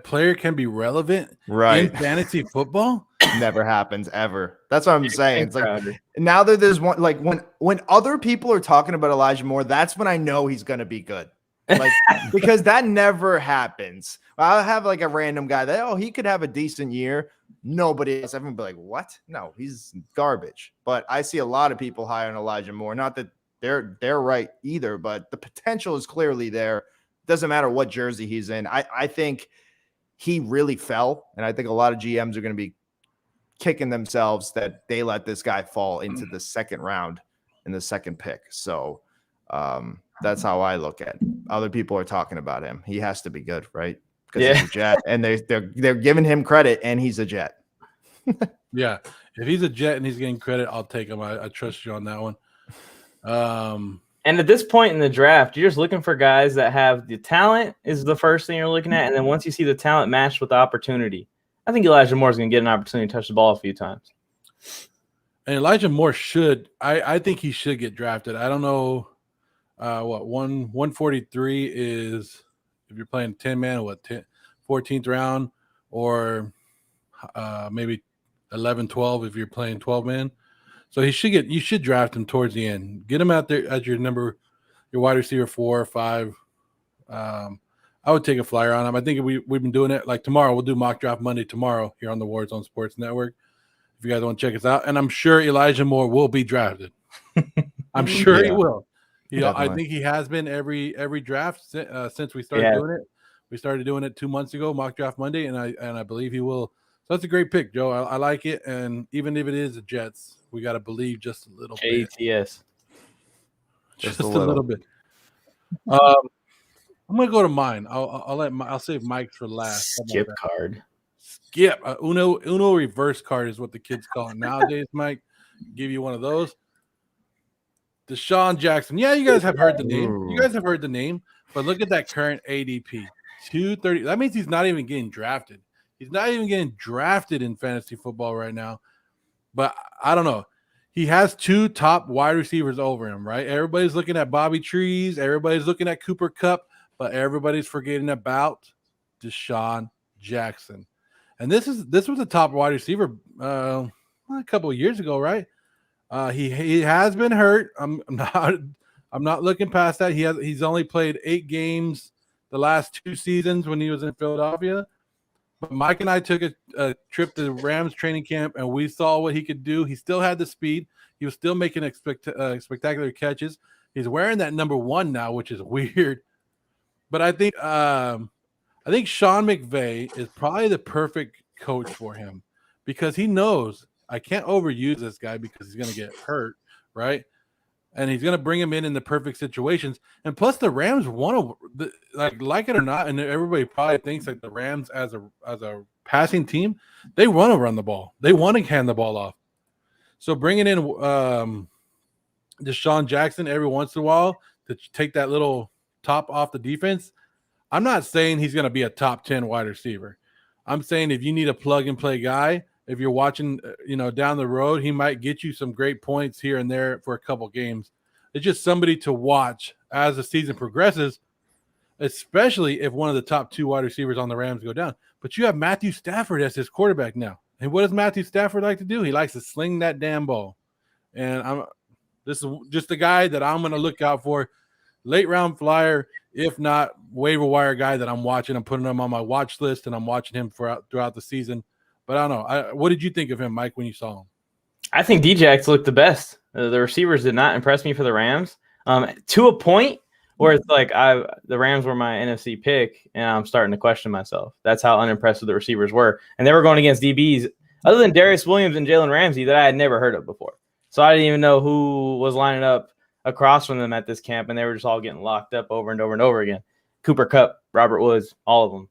player can be relevant in fantasy football? Never happens ever. That's what I'm saying. It's like now that there's one, like when other people are talking about Elijah Moore, that's when I know he's going to be good. Like, because that never happens. I'll have like a random guy that, he could have a decent year. Nobody else. Everyone be like, what? No, he's garbage. But I see a lot of people high on Elijah Moore. Not that they're right either, but the potential is clearly there. Doesn't matter what jersey he's in. I think he really fell. And I think a lot of GMs are going to be kicking themselves that they let this guy fall into the second round in the second pick. So that's how I look at it. Other people are talking about him. He has to be good, right? Because he's a Jet, and they're giving him credit, and he's a Jet. Yeah, if he's a Jet and he's getting credit, I'll take him. I trust you on that one. And at this point in the draft, you're just looking for guys that have the talent is the first thing you're looking at, and then once you see the talent matched with the opportunity, I think Elijah Moore is going to get an opportunity to touch the ball a few times. And Elijah Moore I think he should get drafted. I don't know. 143 is if you're playing 10-man, 14th round, or maybe 11, 12 if you're playing 12-man. So you should draft him towards the end. Get him out there as your wide receiver 4 or 5. I I would take a flyer on him. I think we've been doing it. Like tomorrow, we'll do Mock Draft Monday tomorrow here on the Warzone Sports Network. If you guys want to check us out. And I'm sure Elijah Moore will be drafted. I'm sure he will. I think he has been every draft since we started doing it. We started doing it 2 months ago, Mock Draft Monday, and I believe he will. So that's a great pick, Joe. I like it. And even if it is the Jets, we got to believe just a little bit. JTS. Just a little bit. I'm gonna go to mine. I'll save Mike's for last. Skip card. Skip Uno reverse card is what the kids call it nowadays. Mike, give you one of those. Deshaun Jackson. Yeah, you guys have heard the name. But look at that current ADP. 230. That means he's not even getting drafted. He's not even getting drafted in fantasy football right now. But I don't know. He has 2 top wide receivers over him, right? Everybody's looking at Bobby Trees. Everybody's looking at Cooper Kupp. But everybody's forgetting about Deshaun Jackson. And this was a top wide receiver a couple of years ago, right? He has been hurt. I'm not looking past that. He's only played 8 games the last 2 seasons when he was in Philadelphia. But Mike and I took a trip to the Rams training camp, and we saw what he could do. He still had the speed. He was still making spectacular catches. He's wearing that number 1 now, which is weird. But I think Sean McVay is probably the perfect coach for him because he knows I can't overuse this guy because he's going to get hurt, right? And he's going to bring him in the perfect situations. And plus, the Rams want to like it or not, and everybody probably thinks like the Rams as a passing team, they want to run the ball. They want to hand the ball off. So bringing in Deshaun Jackson every once in a while to take that little top off the defense, I'm not saying he's going to be a top 10 wide receiver. I'm saying if you need a plug-and-play guy, if you're watching, down the road, he might get you some great points here and there for a couple games. It's just somebody to watch as the season progresses, especially if one of the top 2 wide receivers on the Rams go down. But you have Matthew Stafford as his quarterback now. And what does Matthew Stafford like to do? He likes to sling that damn ball. And this is just the guy that I'm going to look out for. Late round flyer, if not waiver wire guy that I'm watching. I'm putting him on my watch list, and I'm watching him throughout the season. But I don't know. What did you think of him, Mike, when you saw him? I think Djax looked the best. The receivers did not impress me for the Rams to a point where it's like the Rams were my NFC pick, and I'm starting to question myself. That's how unimpressive the receivers were. And they were going against DBs other than Darius Williams and Jalen Ramsey that I had never heard of before. So I didn't even know who was lining up across from them at this camp, and they were just all getting locked up over and over and over again. Cooper Kupp, Robert Woods, all of them.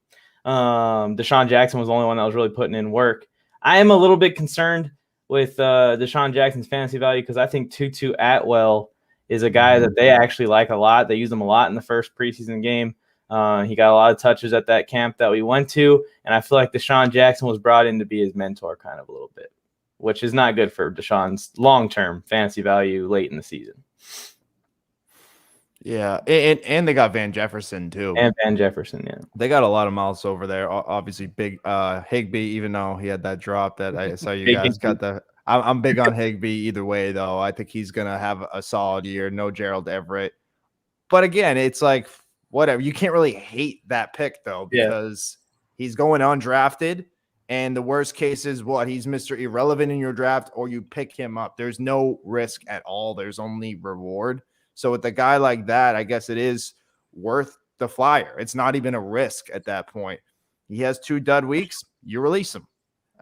Deshaun Jackson was the only one that was really putting in work. I am a little bit concerned with Deshaun Jackson's fantasy value because I think Tutu Atwell is a guy that they actually like a lot. They used him a lot in the first preseason game. He got a lot of touches at that camp that we went to, and I feel like Deshaun Jackson was brought in to be his mentor kind of a little bit, which is not good for Deshaun's long-term fantasy value late in the season. Yeah, and they got Van Jefferson too. And Van Jefferson, yeah. They got a lot of mouths over there. Obviously, big Higbee, even though he had that drop that I saw you guys got the. I'm big on Higbee either way, though. I think he's gonna have a solid year. No Gerald Everett, but again, it's like whatever. You can't really hate that pick though because he's going undrafted, and the worst case is what he's Mr. Irrelevant in your draft, or you pick him up. There's no risk at all. There's only reward. So with a guy like that, I guess it is worth the flyer. It's not even a risk at that point. He has 2 dud weeks. You release him.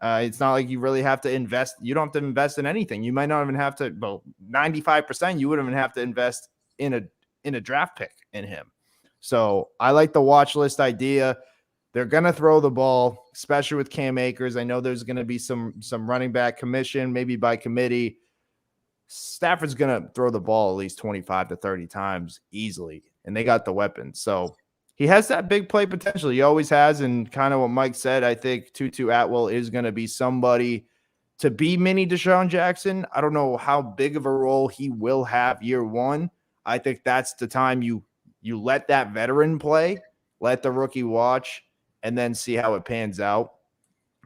It's not like you really have to invest. You don't have to invest in anything. You might not even have to. Well, 95%. You wouldn't even have to invest in a draft pick in him. So I like the watch list idea. They're gonna throw the ball, especially with Cam Akers. I know there's gonna be some running back commission, maybe by committee. Stafford's going to throw the ball at least 25 to 30 times easily, and they got the weapons. So he has that big play potential. He always has, and kind of what Mike said, I think Tutu Atwell is going to be somebody to be mini Deshaun Jackson. I don't know how big of a role he will have year 1. I think that's the time you let that veteran play, let the rookie watch, and then see how it pans out.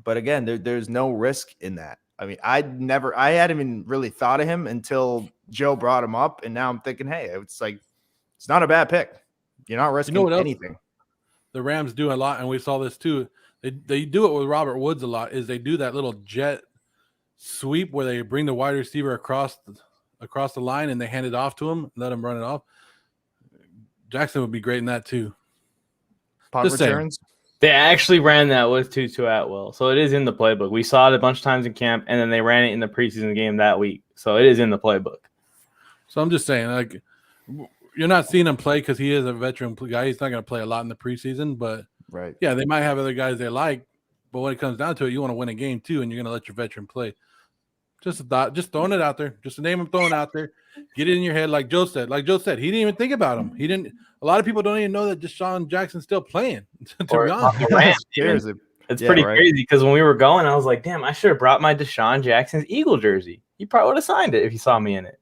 But again, there's no risk in that. I mean, I hadn't even really thought of him until Joe brought him up. And now I'm thinking, hey, it's like, it's not a bad pick. You're not risking anything. the Rams do a lot, and we saw this too. They do it with Robert Woods a lot. Is they do that little jet sweep where they bring the wide receiver across the line and they hand it off to him, let him run it off. Jackson would be great in that too. Punt Just saying. returns. They actually ran that with Tutu Atwell, so it is in the playbook. We saw it a bunch of times in camp, and then they ran it in the preseason game that week, so it is in the playbook. So I'm just saying, like, you're not seeing him play because he is a veteran guy. He's not going to play a lot in the preseason, but Right. yeah, they might have other guys they like. But when it comes down to it, you want to win a game too, and you're going to let your veteran play. Just a thought, just throwing it out there. Just a name I'm throwing out there. Get it in your head, like Joe said. Like Joe said, he didn't even think about him. He didn't. A lot of people don't even know that Deshaun Jackson's still playing. To be honest, Seriously. It's Yeah, pretty right. crazy because when we were going, I was like, damn, I should have brought my Deshaun Jackson's Eagle jersey. He probably would have signed it if he saw me in it.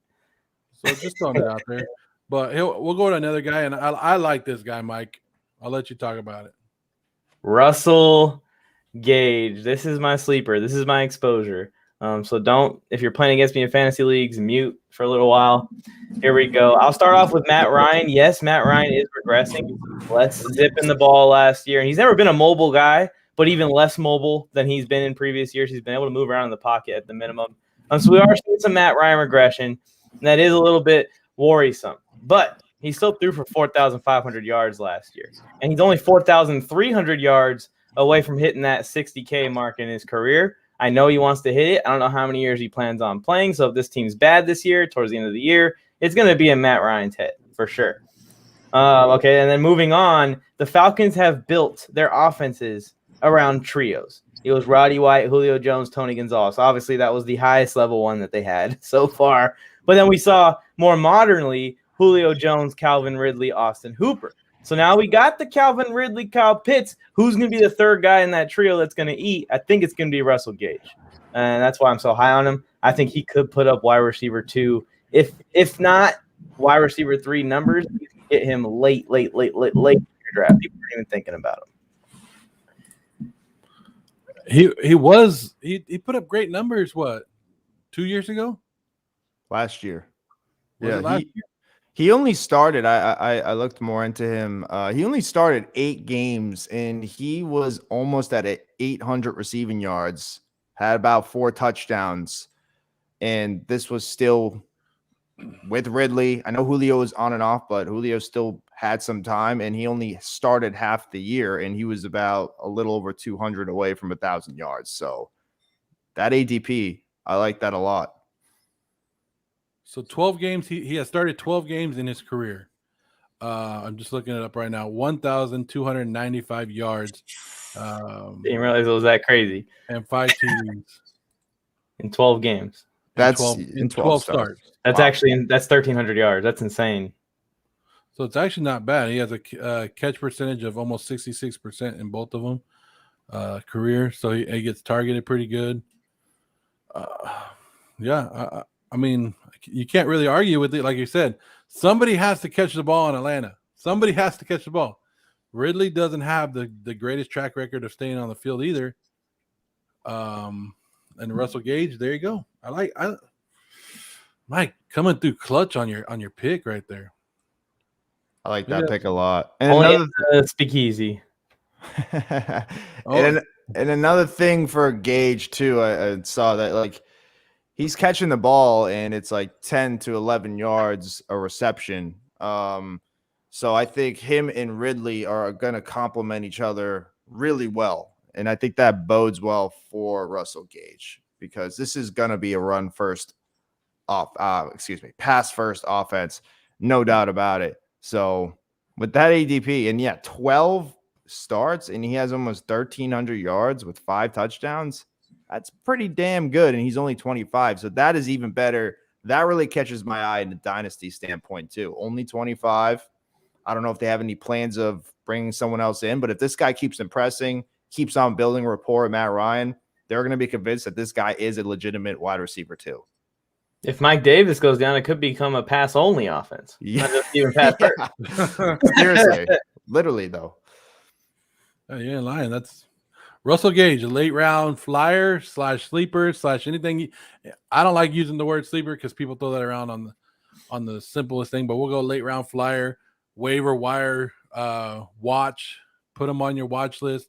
so just throwing it out there. But we'll go to another guy, and I like this guy, Mike. I'll let you talk about it. Russell Gage. This is my sleeper. This is my exposure. So don't, if you're playing against me in fantasy leagues, mute for a little while. Here we go. I'll start off with Matt Ryan. Yes, Matt Ryan is regressing. Less zipping the ball last year. And he's never been a mobile guy, but even less mobile than he's been in previous years. He's been able to move around in the pocket at the minimum. So we are seeing some Matt Ryan regression. And that is a little bit worrisome. But he still threw for 4,500 yards last year. And he's only 4,300 yards away from hitting that 60K mark in his career. I know he wants to hit it. I don't know how many years he plans on playing. So if this team's bad this year, towards the end of the year, it's going to be in Matt Ryan's head for sure. Okay, and then moving on, the Falcons have built their offenses around trios. It was Roddy White, Julio Jones, Tony Gonzalez. Obviously, that was the highest level one that they had so far. But then we saw more modernly Julio Jones, Calvin Ridley, Austin Hooper. So now we got the Calvin Ridley, Kyle Pitts. Who's going to be the third guy in that trio that's going to eat? I think it's going to be Russell Gage. And that's why I'm so high on him. I think he could put up wide receiver 2. If not wide receiver 3 numbers, you can get him late in your draft. People aren't even thinking about him. He put up great numbers, 2 years ago? Last year. Was it last year? He only started. I looked more into him. He only started 8 games, and he was almost at 800 receiving yards. Had about 4 touchdowns, and this was still with Ridley. I know Julio was on and off, but Julio still had some time, and he only started half the year, and he was about a little over 200 away from 1,000 yards. So that ADP, I like that a lot. So 12 games. He has started 12 games in his career. I'm just looking it up right now. 1,295 yards. Didn't realize it was that crazy. And 5 TDs. In 12 games. That's 12 starts. That's actually that's 1,300 yards. That's insane. So it's actually not bad. He has a catch percentage of almost 66% in both of them career. So he gets targeted pretty good. I mean, you can't really argue with it. Like you said, somebody has to catch the ball in Atlanta. Somebody has to catch the ball. Ridley doesn't have the greatest track record of staying on the field either. And Russell Gage, there you go. Mike coming through clutch on your pick right there. I like that pick a lot. And only speakeasy. And another thing for Gage too, I saw that like he's catching the ball and it's like 10 to 11 yards a reception. So I think him and Ridley are going to complement each other really well. And I think that bodes well for Russell Gage because this is going to be a pass first offense. No doubt about it. So with that ADP and 12 starts and he has almost 1,300 yards with 5 touchdowns. That's pretty damn good. And he's only 25. So that is even better. That really catches my eye in a dynasty standpoint too. Only 25. I don't know if they have any plans of bringing someone else in, but if this guy keeps impressing, keeps on building rapport with Matt Ryan, they're going to be convinced that this guy is a legitimate wide receiver too. If Mike Davis goes down, it could become a pass-only offense. Yeah. Not just even pass first. Seriously. Literally, though. Oh, you ain't lying. That's Russell Gage, a late round flyer / sleeper / anything. I don't like using the word sleeper because people throw that around on the simplest thing, but we'll go late round flyer, waiver wire, watch, Put them on your watch list.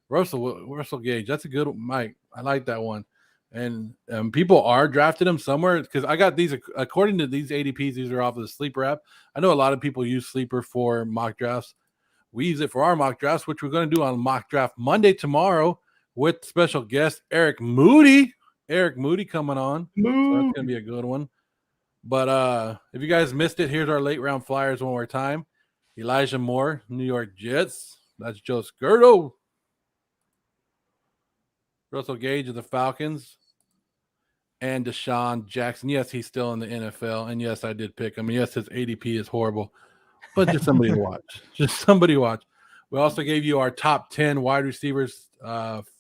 Russell Gage, that's a good one, Mike. I like that one. And people are drafting them somewhere because I got these according to these ADPs. These are off of the Sleeper app. I know a lot of people use Sleeper for mock drafts. We use it for our mock drafts, which we're going to do on Mock Draft Monday tomorrow with special guest Eric Moody. Eric Moody coming on. So that's going to be a good one. But if you guys missed it, here's our late round flyers one more time. Elijah Moore, New York Jets. That's Joe Skirdo. Russell Gage of the Falcons. And Deshaun Jackson. Yes, he's still in the NFL. And yes, I did pick him. And yes, his ADP is horrible. But just somebody to watch. Just somebody to watch. We also gave you our top 10 wide receivers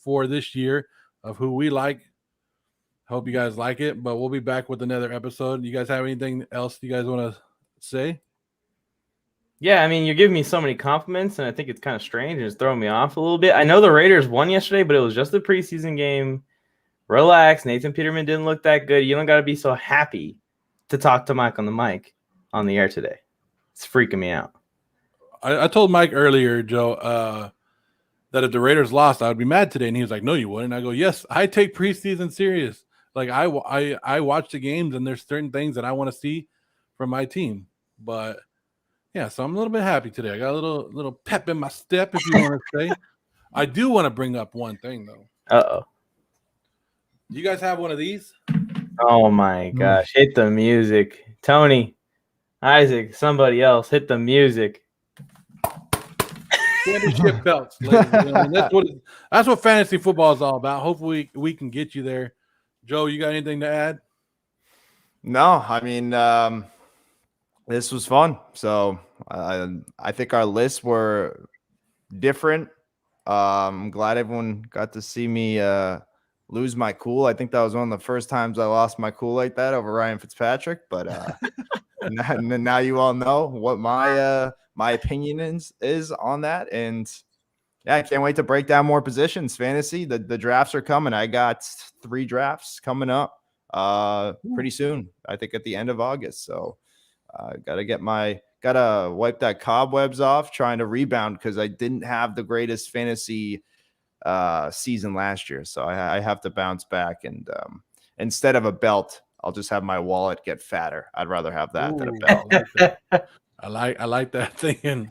for this year of who we like. Hope you guys like it. But we'll be back with another episode. You guys have anything else you guys want to say? Yeah, I mean, you're giving me so many compliments, and I think it's kind of strange and it's throwing me off a little bit. I know the Raiders won yesterday, but it was just a preseason game. Relax. Nathan Peterman didn't look that good. You don't got to be so happy to talk to Mike on the mic on the air today. It's freaking me out. I told Mike earlier, Joe, that if the Raiders lost, I would be mad today. And he was like, no, you wouldn't. I go, yes, I take preseason serious. Like, I watch the games, and there's certain things that I want to see from my team. But yeah, so I'm a little bit happy today. I got a little pep in my step, if you want to say. I do want to bring up one thing, though. Uh-oh. You guys have one of these? Oh, my gosh. Hit the music. Tony, Isaac, somebody else, hit the music. Championship belts, ladies and gentlemen. That's what fantasy football is all about. Hopefully we can get you there. Joe, you got anything to add? No, I mean, this was fun. So I think our lists were different. I'm glad everyone got to see me lose my cool. I think that was one of the first times I lost my cool like that over Ryan Fitzpatrick. But now you all know what my opinion is on that. And yeah, I can't wait to break down more positions. Fantasy, the drafts are coming. I got 3 drafts coming up pretty soon. I think at the end of August. So gotta wipe that cobwebs off, trying to rebound because I didn't have the greatest fantasy season last year. So I have to bounce back, and instead of a belt, I'll just have my wallet get fatter. I'd rather have that than a belt. I like that thinking.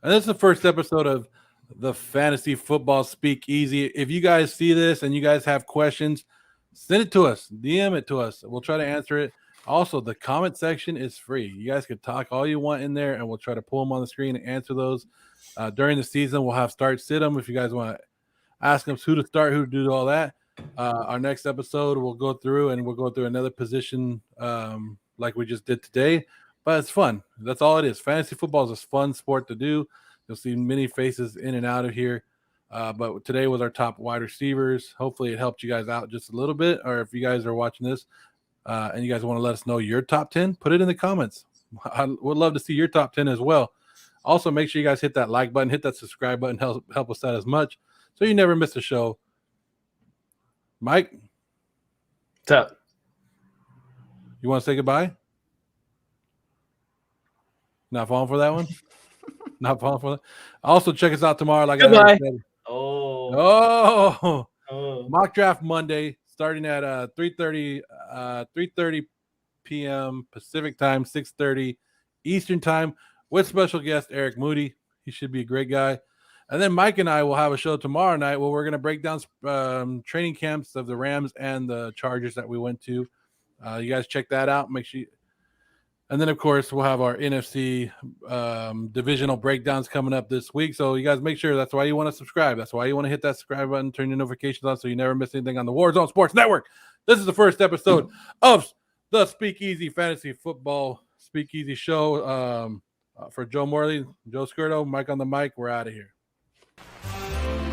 And this is the first episode of the Fantasy Football Speakeasy. If you guys see this and you guys have questions, send it to us. DM it to us. We'll try to answer it. Also, the comment section is free. You guys can talk all you want in there, and we'll try to pull them on the screen and answer those. During the season, we'll have start sit them if you guys want to ask them who to start, who to do all that. Our next episode, we'll go through another position like we just did today. But it's fun. That's all it is. Fantasy football is a fun sport to do. You'll see many faces in and out of here. But today was our top wide receivers. Hopefully it helped you guys out just a little bit. Or if you guys are watching this and you guys want to let us know your top 10, put it in the comments. I would love to see your top 10 as well. Also, make sure you guys hit that like button, hit that subscribe button, help us out as much so you never miss a show. Mike? What's up? You want to say goodbye? Not falling for that one? Not falling for that? Also, check us out tomorrow. Like Goodbye. I said. Oh. Mock Draft Monday starting at 3:30 p.m. Pacific time, 6:30 Eastern time with special guest Eric Moody. He should be a great guy. And then Mike and I will have a show tomorrow night where we're going to break down training camps of the Rams and the Chargers that we went to. You guys check that out. Make sure and then, of course, we'll have our NFC divisional breakdowns coming up this week. So you guys make sure that's why you want to subscribe. That's why you want to hit that subscribe button, turn your notifications on so you never miss anything on the Warzone Sports Network. This is the first episode of the Speakeasy Fantasy Football Speakeasy Show. For Joe Morley, Joe Skirdo, Mike on the mic, we're out of here.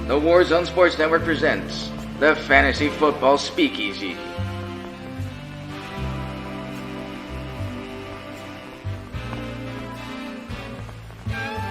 The Warzone Sports Network presents the Fantasy Football Speakeasy.